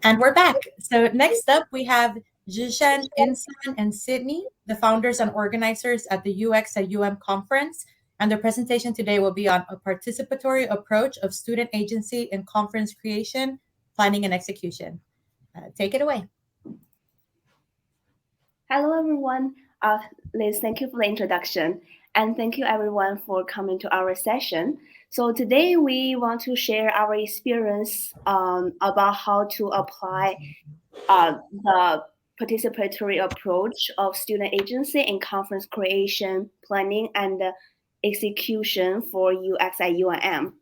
And we're back. So next up, we have Xuechen, Insan, and Sydney, the founders and organizers at the UX at UM conference. And their presentation today will be on a participatory approach of student agency in conference creation, planning, and execution. Take it away. Hello, everyone. Liz, thank you for the introduction. And thank you, everyone, for coming to our session. So today we want to share our experience about how to apply the participatory approach of student agency in conference creation, planning, and execution for UX at UNM.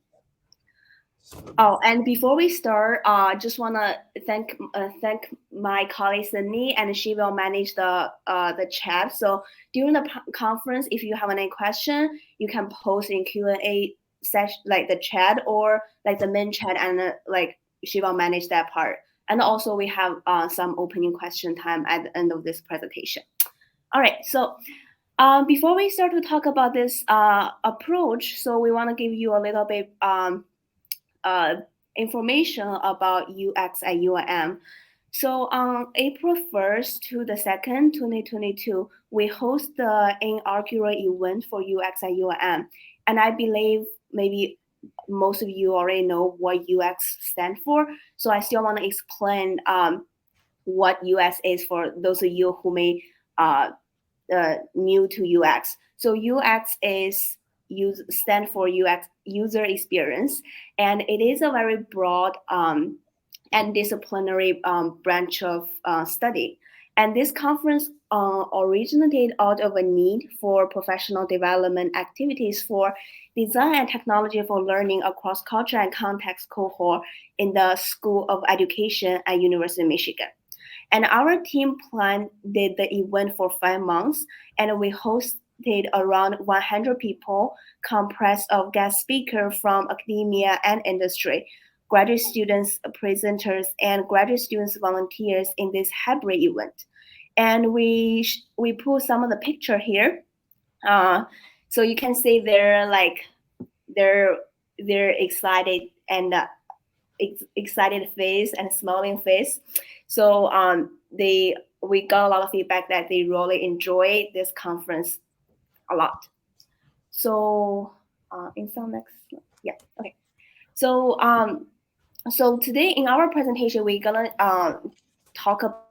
Oh, and before we start, just wanna thank my colleague Sydney, and she will manage the chat. So during the conference, if you have any question, you can post in Q&A session, like the chat or like the main chat, and like she will manage that part. And also we have some opening question time at the end of this presentation. All right, so before we start to talk about this approach, so we want to give you a little bit information about UX at UIM. So on April 1st to the 2nd, 2022, we host the inaugural event for UX at UIM. And I believe maybe most of you already know what UX stands for. So I still want to explain what UX is for those of you who may new to UX. So UX is stand for UX, user experience, and it is a very broad and disciplinary branch of study. And this conference originated out of a need for professional development activities for design and technology for learning across culture and context cohort in the School of Education at University of Michigan. And our team planned the event for 5 months, and we hosted around 100 people, comprised of guest speakers from academia and industry, graduate students, presenters, and graduate students volunteers in this hybrid event. And we put some of the picture here, so you can see they're excited and excited face and smiling face. So we got a lot of feedback that they really enjoy this conference a lot. So in some next, yeah, okay. So so today in our presentation we're gonna talk about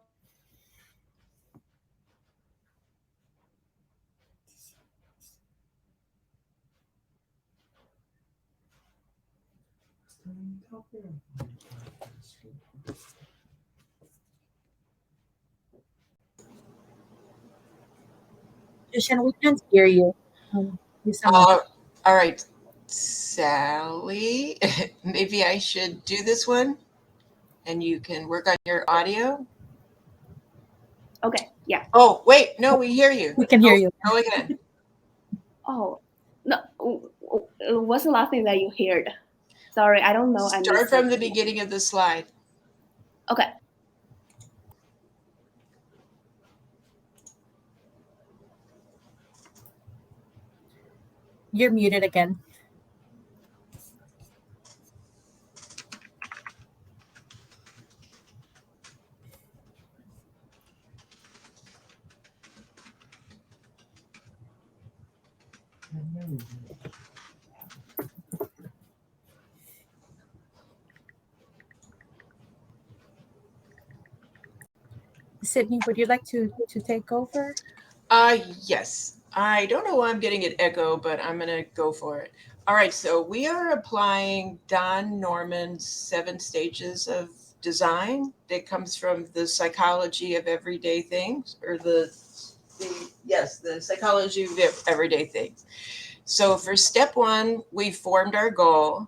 Xuechen, we can't hear you. You sound like All right, Sally, maybe I should do this one and you can work on your audio. Okay, yeah. Oh, wait, no, we hear you. we can hear you. Go again. Oh, no, what's the last thing that you heard? Sorry, I don't know. Start from the beginning of the slide. Okay. You're muted again. Sydney, would you like to take over? Yes. I don't know why I'm getting an echo, but I'm going to go for it. All right, so we are applying Don Norman's 7 stages of design that comes from the psychology of everyday things, or the psychology of everyday things. So for step 1, we formed our goal,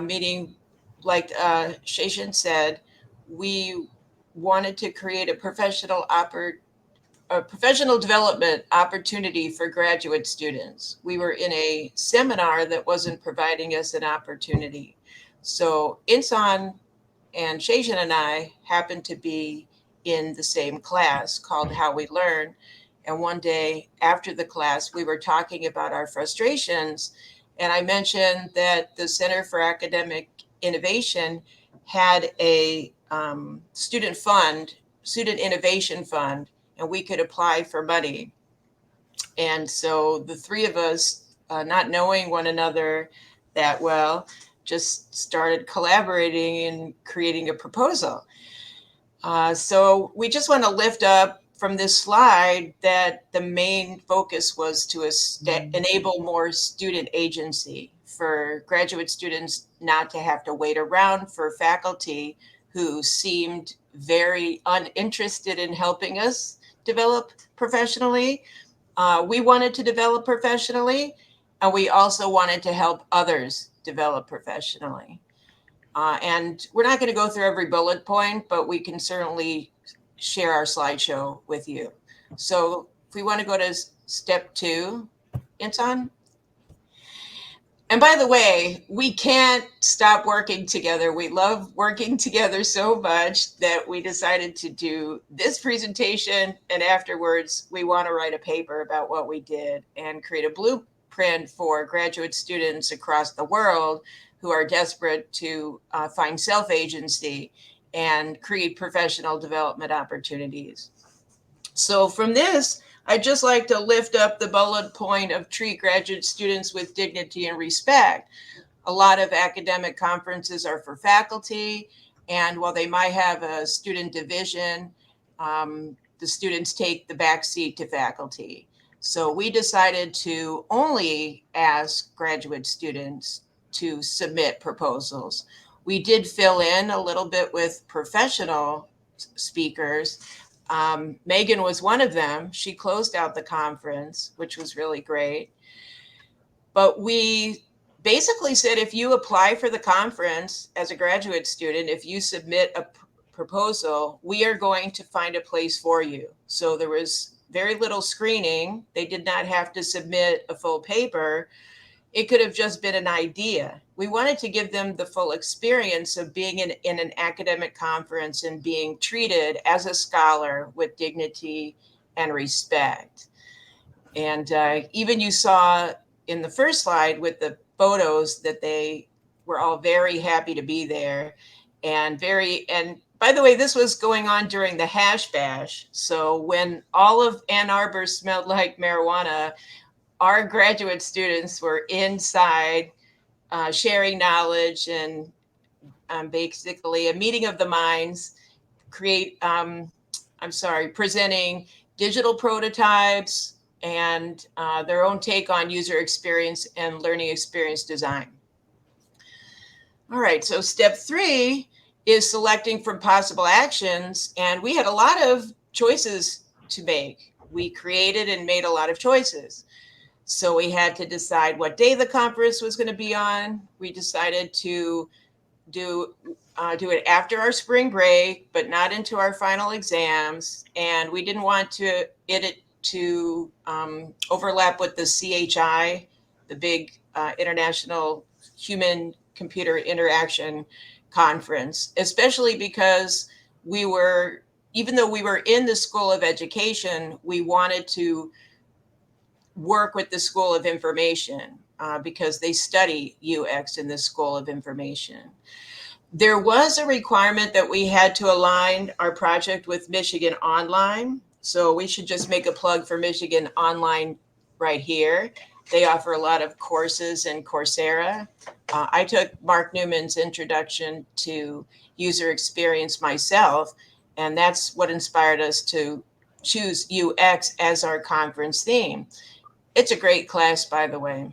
meaning, like Xuechen said, we wanted to create a professional development opportunity for graduate students. We were in a seminar that wasn't providing us an opportunity. So Insan and Xuechen and I happened to be in the same class called How We Learn. And one day after the class, we were talking about our frustrations. And I mentioned that the Center for Academic Innovation had a student innovation fund, and we could apply for money. And so the three of us, not knowing one another that well, just started collaborating and creating a proposal. So we just want to lift up from this slide that the main focus was to enable more student agency, for graduate students not to have to wait around for faculty who seemed very uninterested in helping us develop professionally. We wanted to develop professionally, and we also wanted to help others develop professionally. And we're not going to go through every bullet point, but we can certainly share our slideshow with you. So if we want to go to step 2, Insan. And by the way, we can't stop working together. We love working together so much that we decided to do this presentation, and afterwards we want to write a paper about what we did and create a blueprint for graduate students across the world who are desperate to find self-agency and create professional development opportunities. So from this, I'd just like to lift up the bullet point of treat graduate students with dignity and respect. A lot of academic conferences are for faculty, and while they might have a student division, the students take the back seat to faculty. So we decided to only ask graduate students to submit proposals. We did fill in a little bit with professional speakers. Megan was one of them. She closed out the conference, which was really great. But we basically said, if you apply for the conference as a graduate student, if you submit a proposal, we are going to find a place for you. So there was very little screening. They did not have to submit a full paper. It could have just been an idea. We wanted to give them the full experience of being in an academic conference and being treated as a scholar with dignity and respect. And even you saw in the first slide with the photos that they were all very happy to be there, and by the way, this was going on during the hash bash. So when all of Ann Arbor smelled like marijuana, our graduate students were inside sharing knowledge and basically a meeting of the minds, presenting digital prototypes and their own take on user experience and learning experience design. All right, so step 3 is selecting from possible actions, and we had a lot of choices to make. We created and made a lot of choices. So we had to decide what day the conference was going to be on. We decided to do it after our spring break, but not into our final exams. And we didn't want it to overlap with the CHI, the big International Human Computer Interaction Conference, especially because even though we were in the School of Education, we wanted to work with the School of Information because they study UX in the School of Information. There was a requirement that we had to align our project with Michigan Online. So we should just make a plug for Michigan Online right here. They offer a lot of courses in Coursera. I took Mark Newman's Introduction to User Experience myself, and that's what inspired us to choose UX as our conference theme. It's a great class, by the way.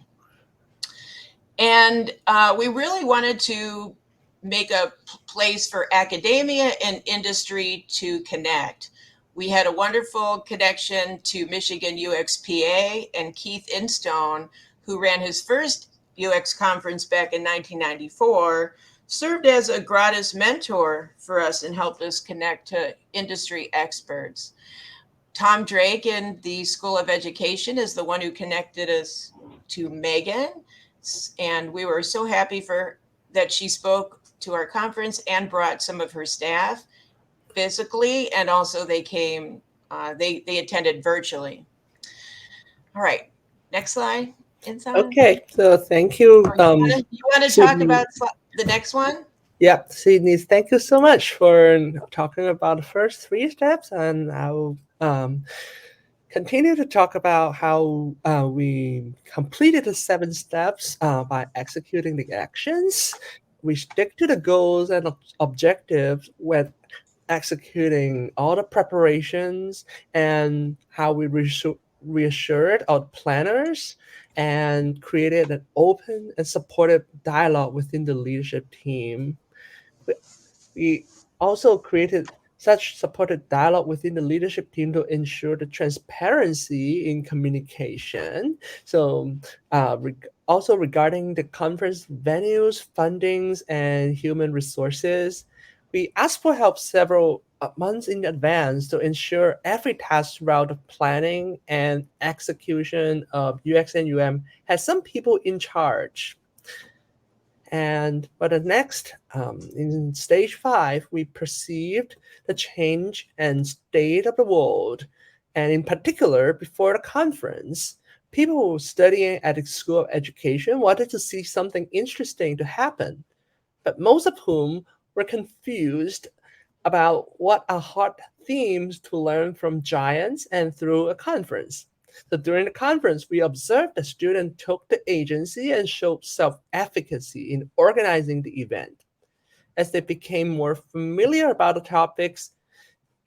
And we really wanted to make a place for academia and industry to connect. We had a wonderful connection to Michigan UXPA, and Keith Instone, who ran his first UX conference back in 1994, served as a gratis mentor for us and helped us connect to industry experts. Tom Drake in the School of Education is the one who connected us to Megan, and we were so happy that she spoke to our conference and brought some of her staff physically, and also they came, they attended virtually. All right, next slide, Insan. Okay, so thank you. You want to talk about the next one? Yep, Sydney, thank you so much for talking about the first 3 steps, and I'll continue to talk about how we completed the 7 steps by executing the actions. We stick to the goals and objectives with executing all the preparations, and how we reassured our planners and created an open and supportive dialogue within the leadership team. We also created such supported dialogue within the leadership team to ensure the transparency in communication. So, also regarding the conference venues, fundings, and human resources, we asked for help several months in advance to ensure every task throughout the planning and execution of UX and has some people in charge. And but the next, in stage 5, we perceived the change and state of the world. And in particular, before the conference, people studying at the School of Education wanted to see something interesting to happen, but most of whom were confused about what are hot themes to learn from giants and through a conference. So during the conference, we observed that students took the agency and showed self-efficacy in organizing the event. As they became more familiar about the topics,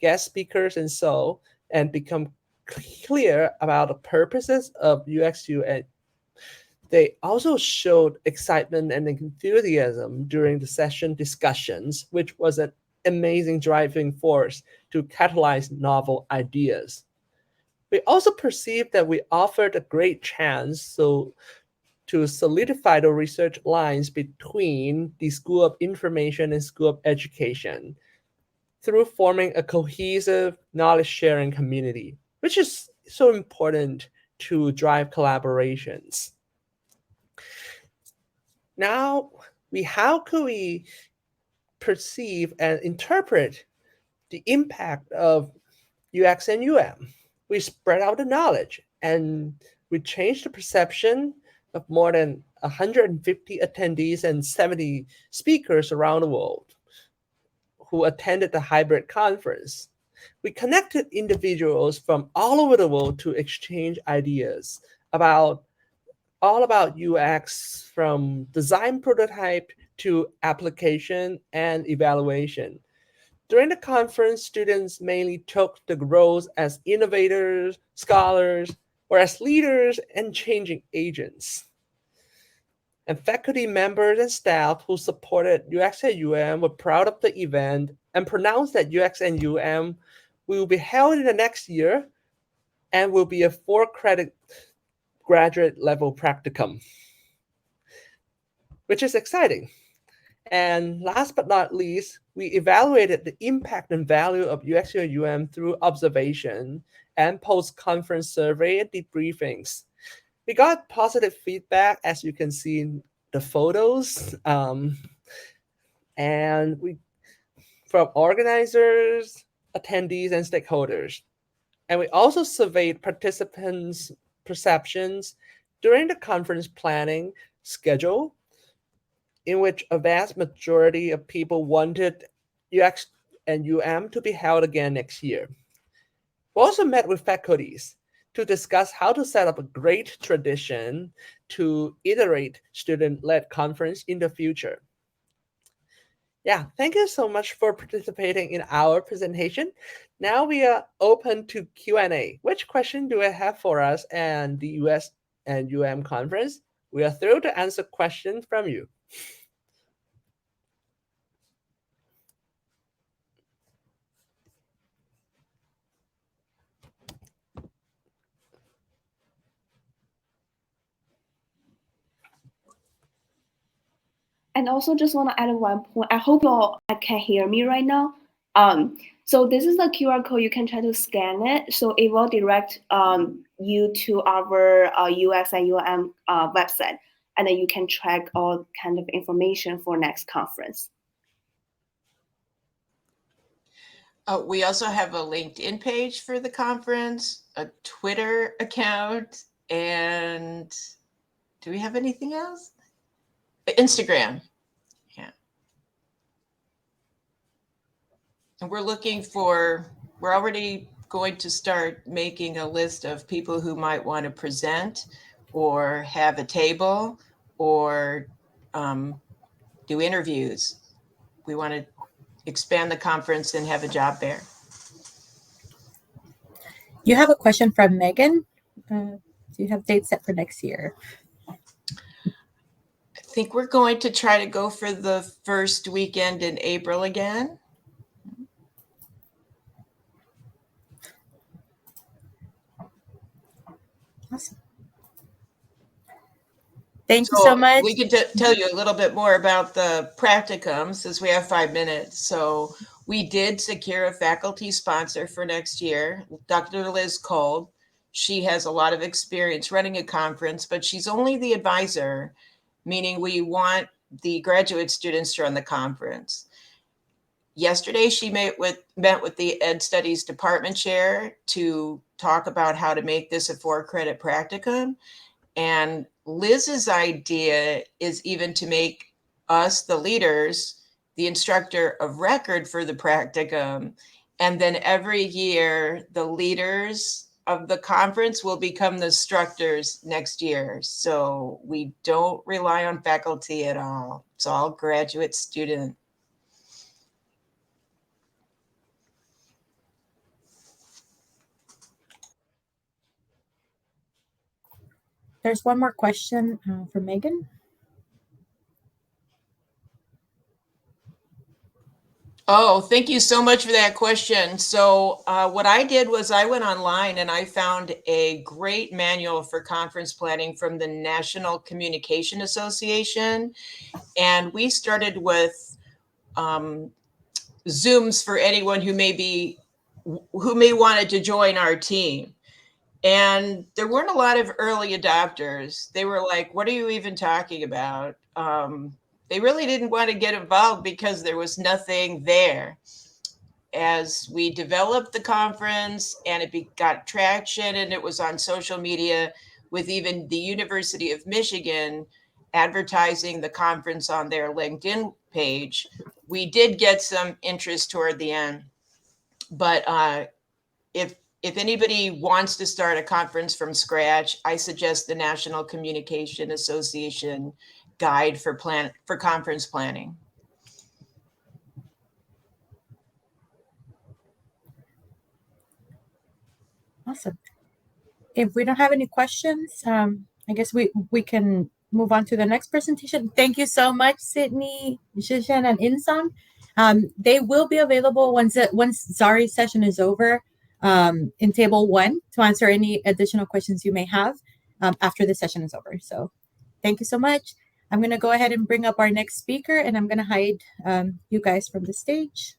guest speakers, and become clear about the purposes of UXU, and they also showed excitement and enthusiasm during the session discussions, which was an amazing driving force to catalyze novel ideas. We also perceived that we offered a great chance to solidify the research lines between the School of Information and School of Education through forming a cohesive knowledge sharing community, which is so important to drive collaborations. Now, how could we perceive and interpret the impact of UX and We spread out the knowledge, and we changed the perception of more than 150 attendees and 70 speakers around the world who attended the hybrid conference. We connected individuals from all over the world to exchange ideas about all about UX, from design prototype to application and evaluation. During the conference, students mainly took the roles as innovators, scholars, or as leaders and changing agents. And faculty members and staff who supported UX at were proud of the event and pronounced that UX and will be held in the next year and will be a 4-credit graduate level practicum, which is exciting. And last but not least, we evaluated the impact and value of UX through observation and post-conference survey and debriefings. We got positive feedback, as you can see in the photos, and we from organizers, attendees, and stakeholders. And we also surveyed participants' perceptions during the conference planning schedule, in which a vast majority of people wanted UX and to be held again next year. We also met with faculties to discuss how to set up a great tradition to iterate student-led conference in the future. Yeah, thank you so much for participating in our presentation. Now we are open to Q&A. Which question do you have for us and the US and conference? We are thrilled to answer questions from you. And also just want to add one point. I hope you all can hear me right now. So this is the QR code. You can try to scan it. So it will direct you to our UX and website. And then you can track all kind of information for next conference. We also have a LinkedIn page for the conference, a Twitter account, and do we have anything else? Instagram. Yeah. And we're already going to start making a list of people who might want to present or have a table or do interviews. We want to expand the conference and have a job fair. You have a question from Megan. Do you have dates set for next year? I think we're going to try to go for the first weekend in April again. Awesome. Thank you so much. We can tell you a little bit more about the practicum since we have 5 minutes. So we did secure a faculty sponsor for next year, Dr. Liz Kolb. She has a lot of experience running a conference, but she's only the advisor, meaning we want the graduate students to run the conference. Yesterday, she met with the Ed Studies Department Chair to talk about how to make this a 4-credit practicum. And Liz's idea is even to make us, the leaders, the instructor of record for the practicum. And then every year, the leaders of the conference will become the instructors next year. So we don't rely on faculty at all. It's all graduate student. There's one more question from Megan. Oh, thank you so much for that question. So what I did was I went online and I found a great manual for conference planning from the National Communication Association. And we started with Zooms for anyone who may wanted to join our team. And there weren't a lot of early adopters. They were like, what are you even talking about? They really didn't want to get involved because there was nothing there. As we developed the conference and it got traction and it was on social media with even the University of Michigan advertising the conference on their LinkedIn page, we did get some interest toward the end. But if anybody wants to start a conference from scratch, I suggest the National Communication Association guide for conference planning. Awesome. If we don't have any questions, I guess we can move on to the next presentation. Thank you so much, Sydne, Xuechen, and Insan. They will be available once Zari's session is over in table 1 to answer any additional questions you may have after the session is over. So thank you so much. I'm going to go ahead and bring up our next speaker, and I'm going to hide you guys from the stage.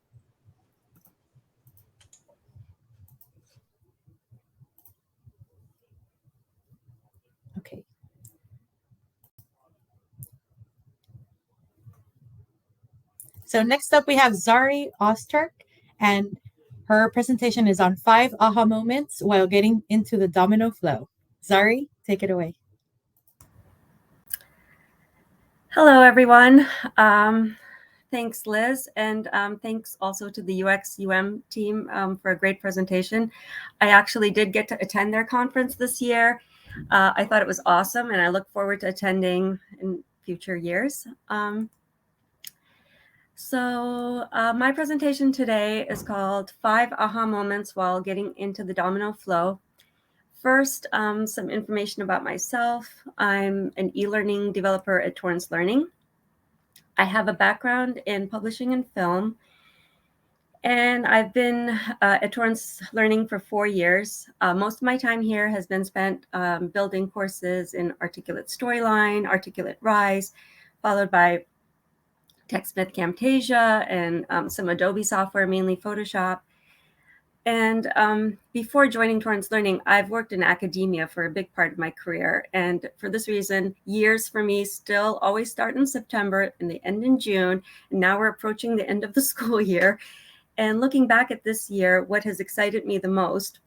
Okay. So next up, we have Zari Osterk, and her presentation is on 5 aha moments while getting into the Dominoflow. Zari, take it away. Hello, everyone. Thanks, Liz, and thanks also to the UX-UM team for a great presentation. I actually did get to attend their conference this year. I thought it was awesome, and I look forward to attending in future years. My presentation today is called 5 Aha Moments While Getting into the Dominoflow. First, some information about myself. I'm an e-learning developer at Torrance Learning. I have a background in publishing and film, and I've been at Torrance Learning for 4 years. Most of my time here has been spent building courses in Articulate Storyline, Articulate Rise, followed by TechSmith Camtasia and some Adobe software, mainly Photoshop. And before joining Torrance Learning, I've worked in academia for a big part of my career. And for this reason, years for me still always start in September and they end in June. And now we're approaching the end of the school year. And looking back at this year, what has excited me the most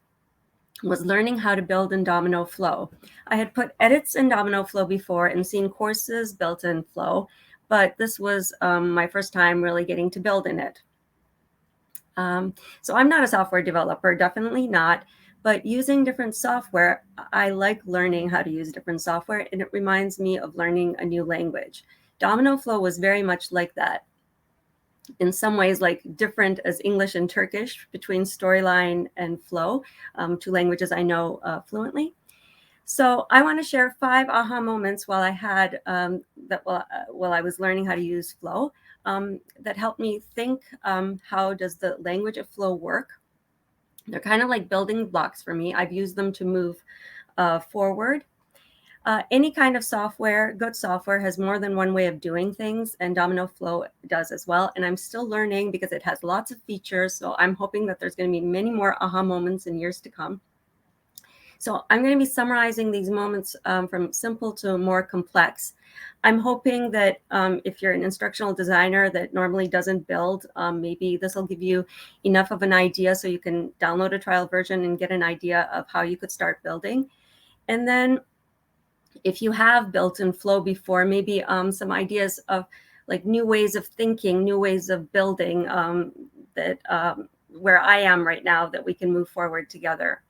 was learning how to build in Dominoflow. I had put edits in Dominoflow before and seen courses built in Flow, but this was my first time really getting to build in it. So I'm not a software developer, definitely not. But using different software, I like learning how to use different software, and it reminds me of learning a new language. Dominoflow was very much like that. In some ways, like different as English and Turkish between Storyline and Flow, two languages I know fluently. So I want to share 5 aha moments while I had while I was learning how to use Flow that helped me think, how does the language of Flow work? They're kind of like building blocks for me. I've used them to move forward. Any kind of software, good software, has more than one way of doing things, and Dominoflow does as well. And I'm still learning because it has lots of features. So I'm hoping that there's going to be many more aha moments in years to come. So I'm going to be summarizing these moments from simple to more complex. I'm hoping that if you're an instructional designer that normally doesn't build, maybe this will give you enough of an idea so you can download a trial version and get an idea of how you could start building. And then if you have built in Flow before, maybe some ideas of like new ways of thinking, new ways of building where I am right now that we can move forward together.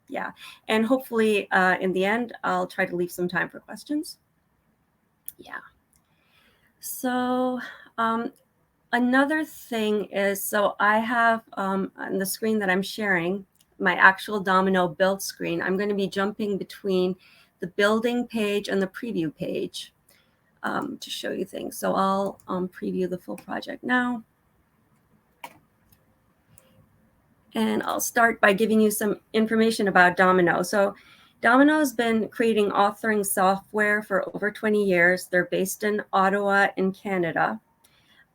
Yeah, and hopefully in the end, I'll try to leave some time for questions. Yeah. So another thing is, so I have on the screen that I'm sharing, my actual Domino build screen. I'm going to be jumping between the building page and the preview page to show you things. So I'll preview the full project now. And I'll start by giving you some information about Domino. So Domino has been creating authoring software for over 20 years. They're based in Ottawa in Canada.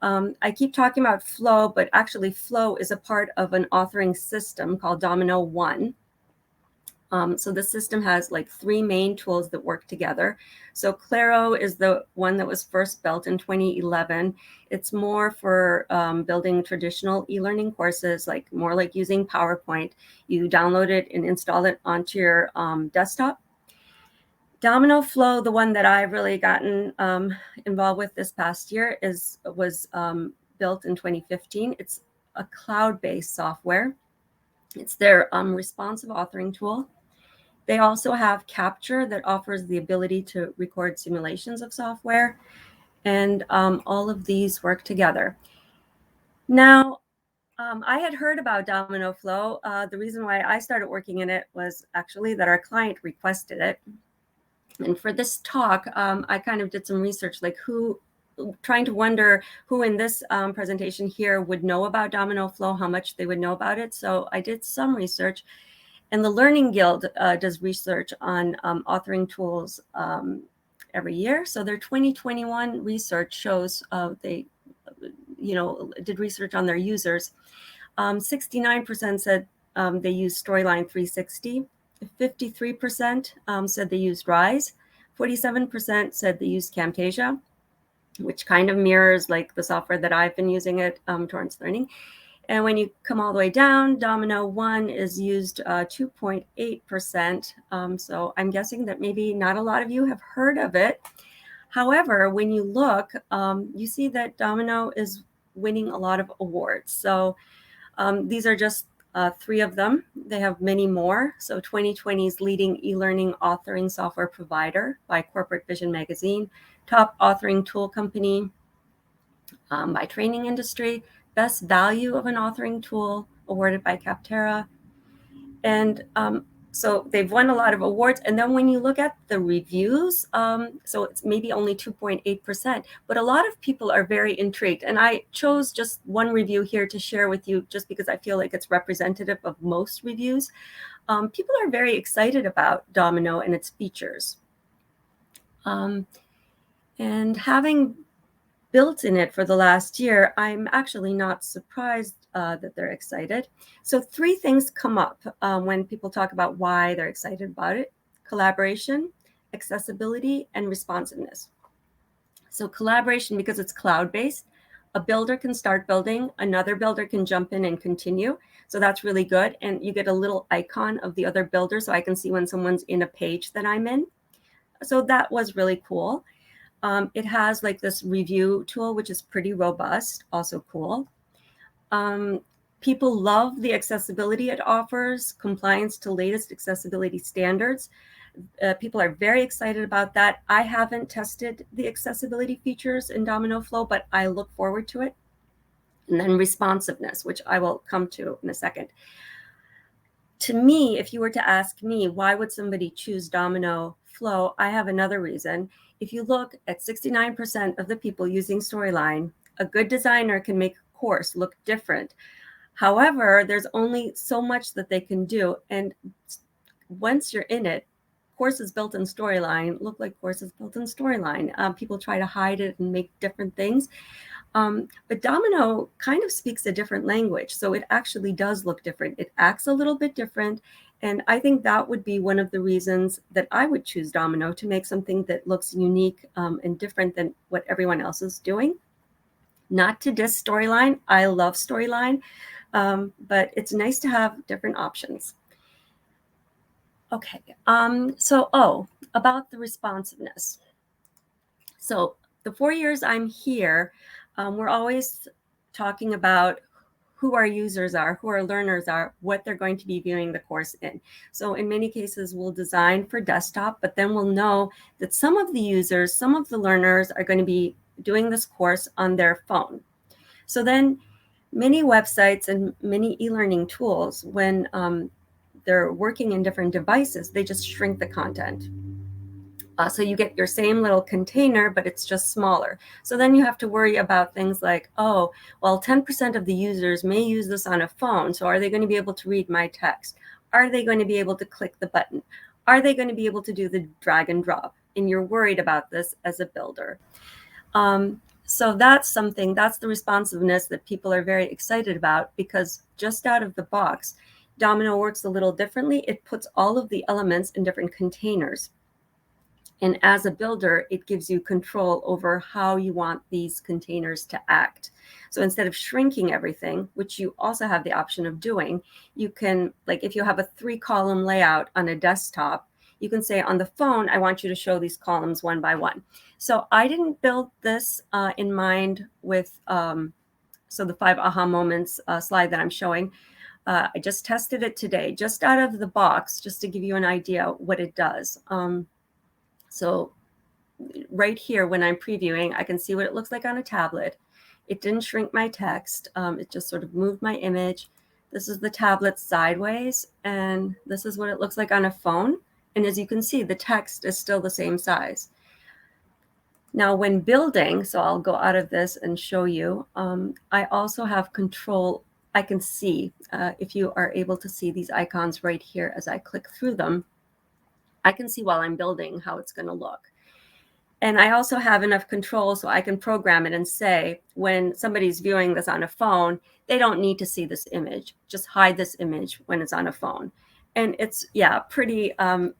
I keep talking about Flow, but actually Flow is a part of an authoring system called Domino One. So the system has like 3 main tools that work together. So Claro is the one that was first built in 2011. It's more for building traditional e-learning courses, like more like using PowerPoint. You download it and install it onto your desktop. Dominoflow, the one that I've really gotten involved with this past year, was built in 2015. It's a cloud-based software. It's their responsive authoring tool. They also have Capture that offers the ability to record simulations of software, and all of these work together. Now, I had heard about Dominoflow. The reason why I started working in it was actually that our client requested it. And for this talk, I kind of did some research, like trying to wonder who in this presentation here would know about Dominoflow, how much they would know about it. So I did some research. And the Learning Guild does research on authoring tools every year. So their 2021 research shows they, did research on their users. 69% said they used Storyline 360. 53% said they used Rise. 47% said they used Camtasia, which kind of mirrors like the software that I've been using at Torrance Learning. And when you come all the way down, Domino One is used 2.8%. So I'm guessing that maybe not a lot of you have heard of it. However, when you look, you see that Domino is winning a lot of awards. So these are just 3 of them. They have many more. So 2020's leading e-learning authoring software provider by Corporate Vision magazine, top authoring tool company by Training Industry, best value of an authoring tool awarded by Capterra. And so they've won a lot of awards. And then when you look at the reviews, so it's maybe only 2.8%, but a lot of people are very intrigued. And I chose just one review here to share with you just because I feel like it's representative of most reviews. People are very excited about Domino and its features. And having built in it for the last year, I'm actually not surprised that they're excited. So 3 things come up when people talk about why they're excited about it: collaboration, accessibility, and responsiveness. So collaboration, because it's cloud-based, a builder can start building, another builder can jump in and continue. So that's really good. And you get a little icon of the other builder so I can see when someone's in a page that I'm in. So that was really cool. It has like this review tool, which is pretty robust, also cool. People love the accessibility it offers, compliance to latest accessibility standards. People are very excited about that. I haven't tested the accessibility features in Dominoflow, but I look forward to it. And then responsiveness, which I will come to in a second. To me, if you were to ask me, why would somebody choose Dominoflow? I have another reason. If you look at 69% of the people using Storyline, a good designer can make a course look different. However, there's only so much that they can do. And once you're in it, courses built in Storyline look like courses built in Storyline. People try to hide it and make different things. But Domino kind of speaks a different language. So it actually does look different. It acts a little bit different. And I think that would be one of the reasons that I would choose Domino, to make something that looks unique and different than what everyone else is doing. Not to diss Storyline. I love Storyline. But it's nice to have different options. Okay, about the responsiveness. So the 4 years I'm here, we're always talking about who our users are, who our learners are, what they're going to be viewing the course in. So in many cases, we'll design for desktop, but then we'll know that some of the users, some of the learners are going to be doing this course on their phone. So then many websites and many e-learning tools, when they're working in different devices, they just shrink the content. So you get your same little container, but it's just smaller. So then you have to worry about things like, oh, well, 10% of the users may use this on a phone. So are they going to be able to read my text? Are they going to be able to click the button? Are they going to be able to do the drag and drop? And you're worried about this as a builder. So that's the responsiveness that people are very excited about, because just out of the box, Domino works a little differently. It puts all of the elements in different containers. And as a builder, it gives you control over how you want these containers to act. So instead of shrinking everything, which you also have the option of doing, you can, like if you have a 3-column layout on a desktop, you can say on the phone, I want you to show these columns one by one. So I didn't build this in mind with, so the 5 aha moments slide that I'm showing. I just tested it today, just out of the box, just to give you an idea what it does. So right here, when I'm previewing, I can see what it looks like on a tablet. It didn't shrink my text. It just sort of moved my image. This is the tablet sideways, and this is what it looks like on a phone. And as you can see, the text is still the same size. Now, when building, so I'll go out of this and show you, I also have control. I can see, if you are able to see these icons right here as I click through them, I can see while I'm building how it's going to look. And I also have enough control so I can program it and say, when somebody's viewing this on a phone, they don't need to see this image. Just hide this image when it's on a phone. And it's, yeah, pretty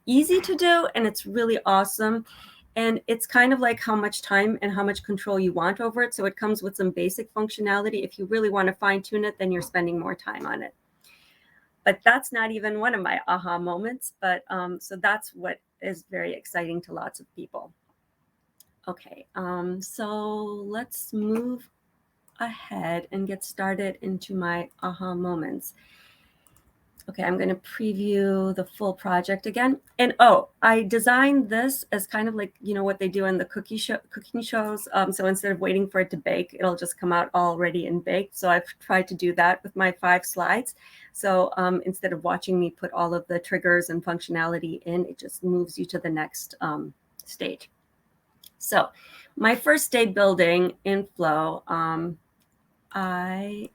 easy to do, and it's really awesome. And it's kind of like how much time and how much control you want over it. So it comes with some basic functionality. If you really want to fine tune it, then you're spending more time on it. But that's not even one of my aha moments. But so that's what is very exciting to lots of people. Okay, so let's move ahead and get started into my aha moments. Okay, I'm going to preview the full project again. And oh, I designed this as kind of like, you know, what they do in the cooking shows. So instead of waiting for it to bake, it'll just come out already and baked. So I've tried to do that with my 5 slides. So instead of watching me put all of the triggers and functionality in, it just moves you to the next stage. So my first day building in Flow, I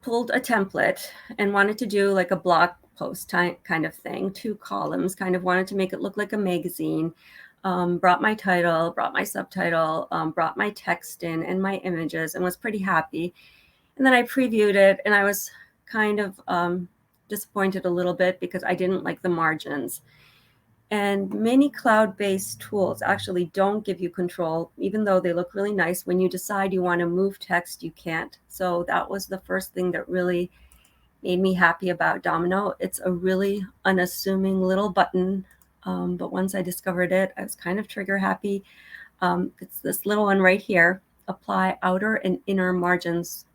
pulled a template and wanted to do like a blog post kind of thing, 2 columns, kind of wanted to make it look like a magazine. Brought my title, brought my subtitle, brought my text in and my images, and was pretty happy. And then I previewed it, and I was kind of disappointed a little bit because I didn't like the margins. And many cloud-based tools actually don't give you control, even though they look really nice. When you decide you want to move text, you can't. So that was the first thing that really made me happy about Domino. It's a really unassuming little button, but once I discovered it, I was kind of trigger happy. It's this little one right here. apply outer and inner margins.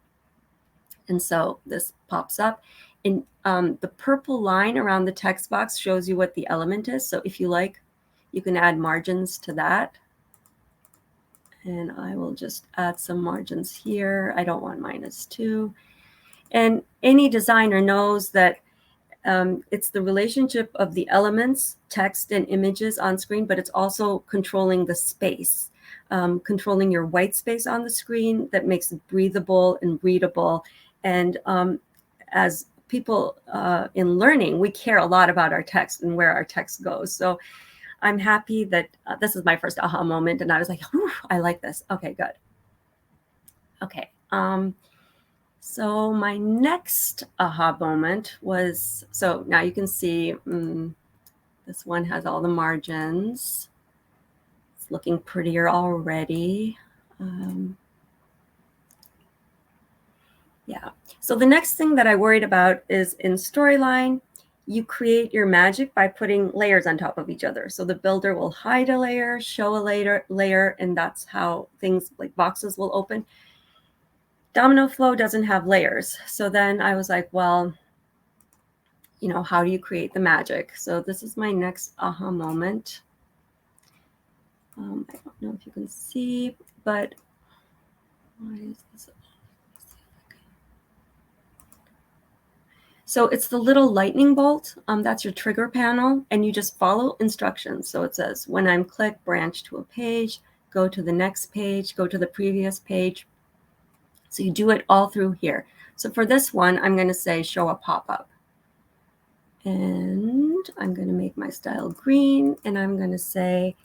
And so this pops up. And the purple line around the text box shows you what the element is. So if you like, you can add margins to that. And I will just add some margins here. I don't want -2. And any designer knows that it's the relationship of the elements, text and images on screen, but it's also controlling the space, controlling your white space on the screen that makes it breathable and readable. And as people in learning, we care a lot about our text and where our text goes. So I'm happy that this is my first aha moment, and I was like, whew, I like this. Okay, good. Okay. So my next aha moment was, so now you can see this one has all the margins. It's looking prettier already. Yeah. So the next thing that I worried about is in Storyline, you create your magic by putting layers on top of each other. So the builder will hide a layer, show a layer, and that's how things like boxes will open. Dominoflow doesn't have layers. So then I was like, well, you know, how do you create the magic? So this is my next aha moment. I don't know if you can see, but what is this? So it's the little lightning bolt. That's your trigger panel, and you just follow instructions. So it says, when I'm clicked, branch to a page, go to the next page, go to the previous page. So you do it all through here. So for this one, I'm going to say show a pop-up. And I'm going to make my style green, and I'm going to say,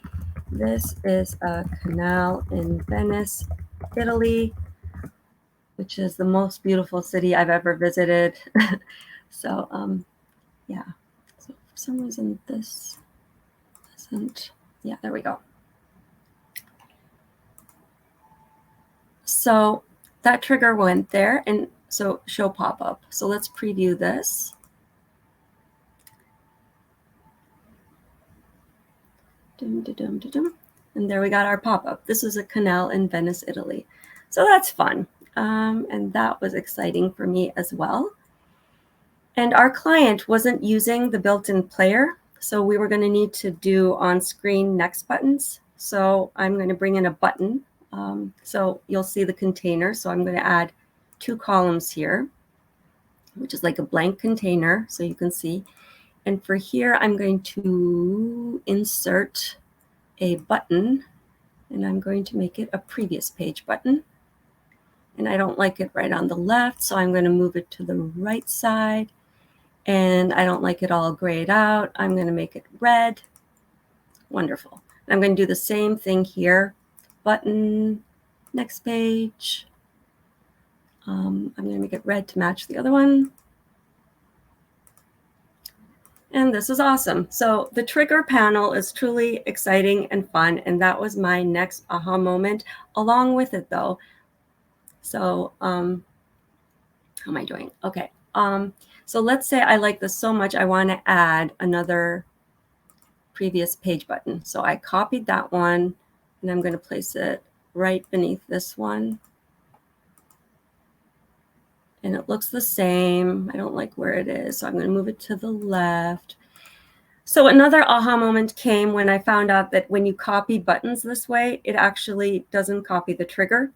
this is a canal in Venice, Italy, which is the most beautiful city I've ever visited. So, yeah. So for some reason, this isn't, yeah, there we go. So that trigger went there, and so show pop-up. So let's preview this. Dum, dum, dum, dum. And there we got our pop-up. This is a canal in Venice, Italy. So that's fun. And that was exciting for me as well. And our client wasn't using the built-in player, so we were going to need to do on-screen next buttons. So I'm going to bring in a button. So you'll see the container. So I'm going to add 2 columns here, which is like a blank container, so you can see. And for here, I'm going to insert a button, and I'm going to make it a previous page button. And I don't like it right on the left, so I'm going to move it to the right side. And I don't like it all grayed out. I'm going to make it red. Wonderful. I'm going to do the same thing here. Button, next page. I'm going to make it red to match the other one. And this is awesome. So the trigger panel is truly exciting and fun. And that was my next aha moment along with it, though. So how am I doing? Okay. So let's say I like this so much, I want to add another previous page button. So I copied that one, and I'm going to place it right beneath this one. And it looks the same. I don't like where it is, so I'm going to move it to the left. So another aha moment came when I found out that when you copy buttons this way, it actually doesn't copy the trigger.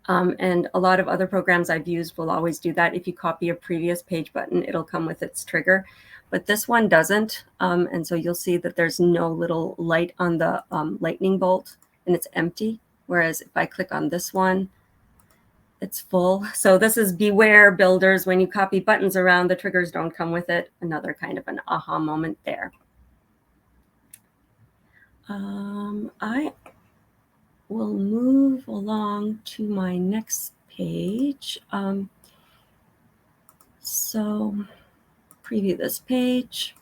And a lot of other programs I've used will always do that. If you copy a previous page button, it'll come with its trigger. But this one doesn't. And so you'll see that there's no little light on the lightning bolt, and it's empty. Whereas if I click on this one, it's full. So this is beware, builders. When you copy buttons around, the triggers don't come with it. Another kind of an aha moment there. I will move along to my next page. So preview this page.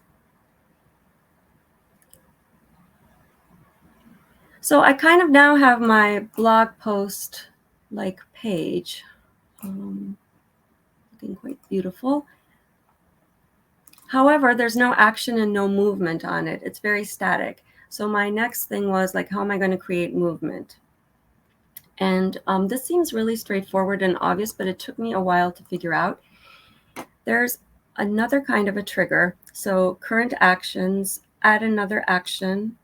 So I kind of now have my blog post like page, looking quite beautiful. However, there's no action and no movement on it. It's very static. So my next thing was like, how am I going to create movement? And this seems really straightforward and obvious, but it took me a while to figure out. There's another kind of a trigger. So current actions, add another action.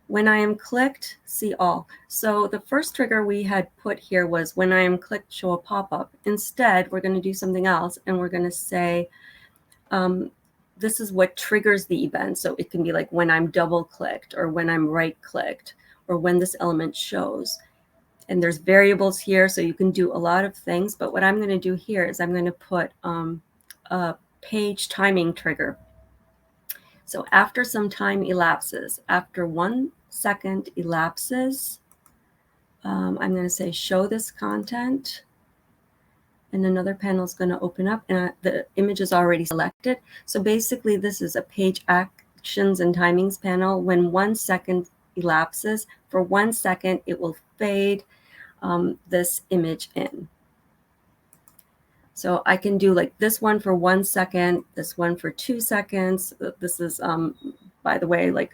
When I am clicked, see all. So the first trigger we had put here was when I am clicked, show a pop-up. Instead, we're going to do something else, and we're going to say, this is what triggers the event. So it can be like when I'm double-clicked, or when I'm right-clicked, or when this element shows. And there's variables here, so you can do a lot of things. But what I'm going to do here is I'm going to put a page timing trigger. So after some time elapses, after 1 second elapses, I'm going to say show this content, and another panel is going to open up, and the image is already selected. So basically this is a page actions and timings panel. When 1 second elapses, for 1 second it will fade this image in. So I can do like this one for 1 second, this one for 2 seconds. This is, by the way, like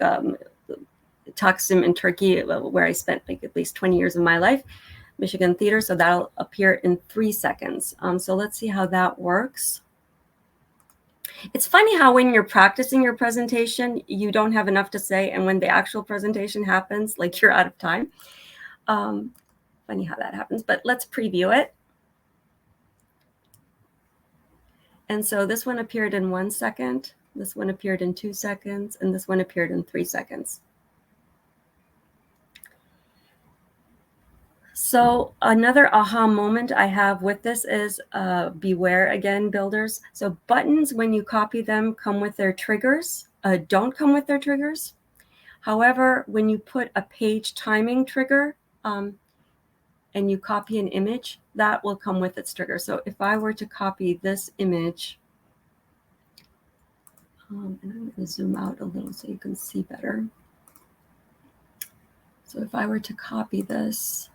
Taksim in Turkey, where I spent like at least 20 years of my life, Michigan Theater. So that'll appear in 3 seconds. So let's see how that works. It's funny how when you're practicing your presentation, you don't have enough to say. And when the actual presentation happens, like you're out of time. Funny how that happens, but let's preview it. And so this one appeared in 1 second, this one appeared in 2 seconds, and this one appeared in 3 seconds. So another aha moment I have with this is beware again, builders. So buttons, when you copy them, come with their triggers, don't come with their triggers. However, when you put a page timing trigger and you copy an image, that will come with its trigger. So if I were to copy this image, and I'm going to zoom out a little so you can see better. So if I were to copy this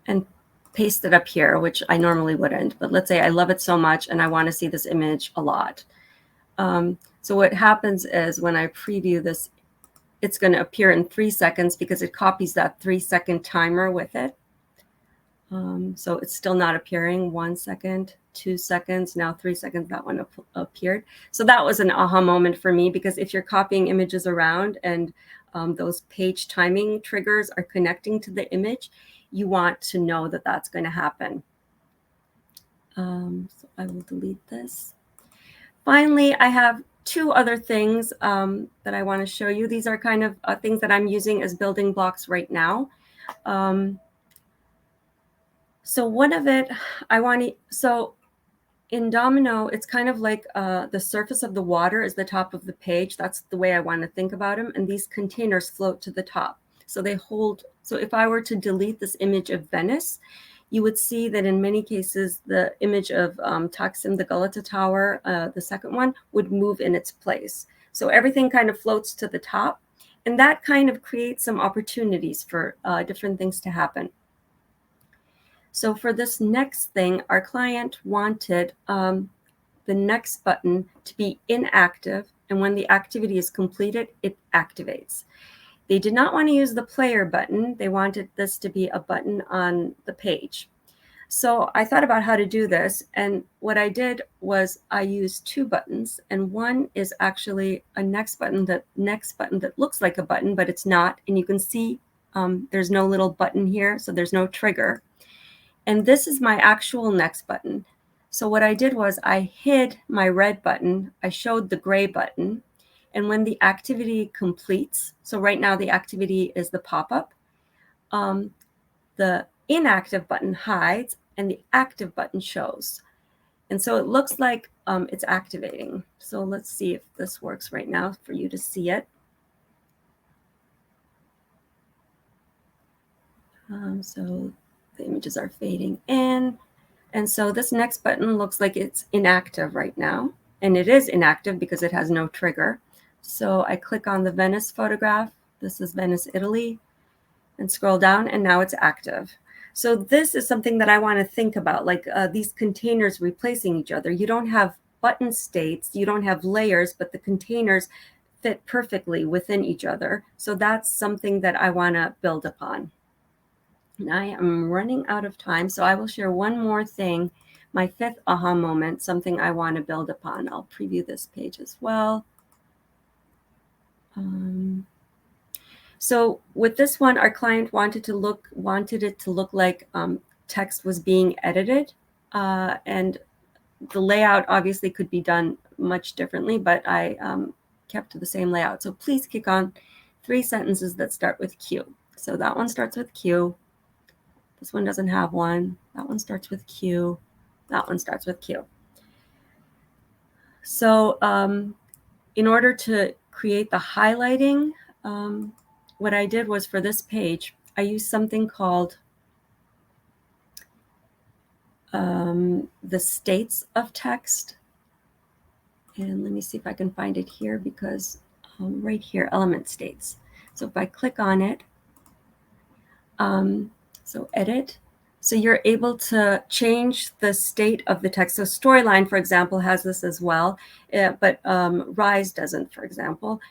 and paste it up here, which I normally wouldn't, but let's say I love it so much and I want to see this image a lot. So what happens is when I preview this, it's going to appear in 3 seconds because it copies that 3 second timer with it. So it's still not appearing. 1 second, 2 seconds, now 3 seconds, that one appeared. So that was an aha moment for me, because if you're copying images around and those page timing triggers are connecting to the image, you want to know that that's going to happen. So I will delete this. Finally, I have 2 other things that I want to show you. These are kind of things that I'm using as building blocks right now. So one of it, so in Domino, it's kind of like the surface of the water is the top of the page. That's the way I want to think about them. And these containers float to the top. So they hold, so if I were to delete this image of Venice, you would see that in many cases, the image of Taksim, the Galata Tower, the second one, would move in its place. So everything kind of floats to the top. And that kind of creates some opportunities for different things to happen. So for this next thing, our client wanted the next button to be inactive. And when the activity is completed, it activates. They did not want to use the player button. They wanted this to be a button on the page. So I thought about how to do this. And what I did was I used 2 buttons. And one is actually a next button that looks like a button, but it's not. And you can see there's no little button here. So there's no trigger. And this is my actual next button. So what I did was I hid my red button. I showed the gray button. And when the activity completes, so right now the activity is the pop-up, the inactive button hides and the active button shows. And so it looks like it's activating. So let's see if this works right now for you to see it. So the images are fading in. And so this next button looks like it's inactive right now. And it is inactive because it has no trigger. So I click on the Venice photograph. This is Venice, Italy, and scroll down, and now it's active. So this is something that I want to think about, like these containers replacing each other. You don't have button states, you don't have layers, but the containers fit perfectly within each other. So that's something that I want to build upon. And I am running out of time, so I will share one more thing, my 5th aha moment, something I want to build upon. I'll preview this page as well. So with this one, our client wanted it to look like text was being edited, and the layout obviously could be done much differently, but I kept to the same layout. So please click on 3 sentences that start with Q. So that one starts with Q. This one doesn't have one. That one starts with Q. That one starts with Q. So in order to create the highlighting, what I did was for this page, I used something called the states of text. And let me see if I can find it here, because right here, element states. So if I click on it, so edit, so you're able to change the state of the text. So Storyline, for example, has this as well, but Rise doesn't, for example.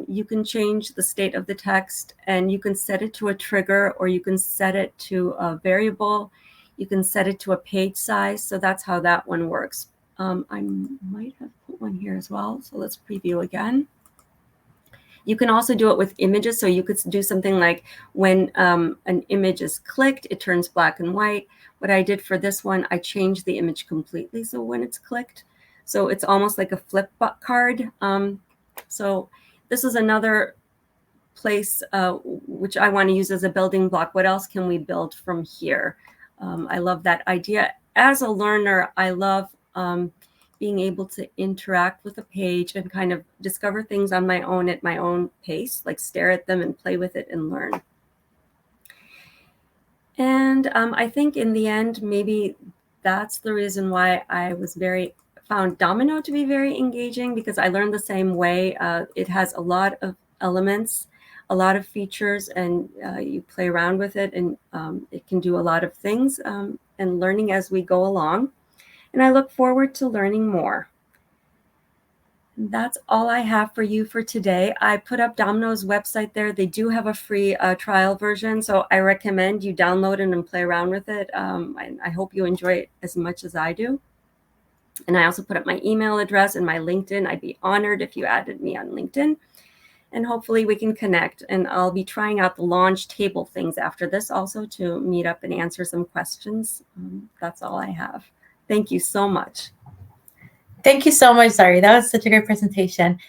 You can change the state of the text, and you can set it to a trigger, or you can set it to a variable. You can set it to a page size. So that's how that one works. I might have put one here as well. So let's preview again. You can also do it with images. So you could do something like when an image is clicked, it turns black and white. What I did for this one, I changed the image completely. So when it's clicked, so it's almost like a flip card. So this is another place which I want to use as a building block. What else can we build from here? I love that idea. As a learner, I love being able to interact with a page and kind of discover things on my own at my own pace, like stare at them and play with it and learn. And I think in the end, maybe that's the reason why I was found Domino to be very engaging, because I learned the same way. It has a lot of elements, a lot of features, and you play around with it, and it can do a lot of things, and learning as we go along. And I look forward to learning more. And that's all I have for you for today. I put up Domino's website there. They do have a free trial version, so I recommend you download it and play around with it. I hope you enjoy it as much as I do. And I also put up my email address and my LinkedIn. I'd be honored if you added me on LinkedIn. And hopefully we can connect. And I'll be trying out the launch table things after this also to meet up and answer some questions. That's all I have. Thank you so much. Thank you so much, Zari. That was such a great presentation.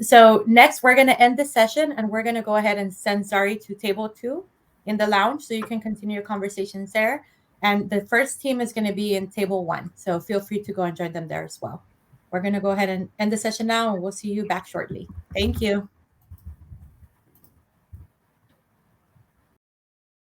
So next, we're going to end the session, and we're going to go ahead and send Zari to table 2 in the lounge, so you can continue your conversations there. And the first team is going to be in table 1, so feel free to go and join them there as well. We're going to go ahead and end the session now, and we'll see you back shortly. Thank you.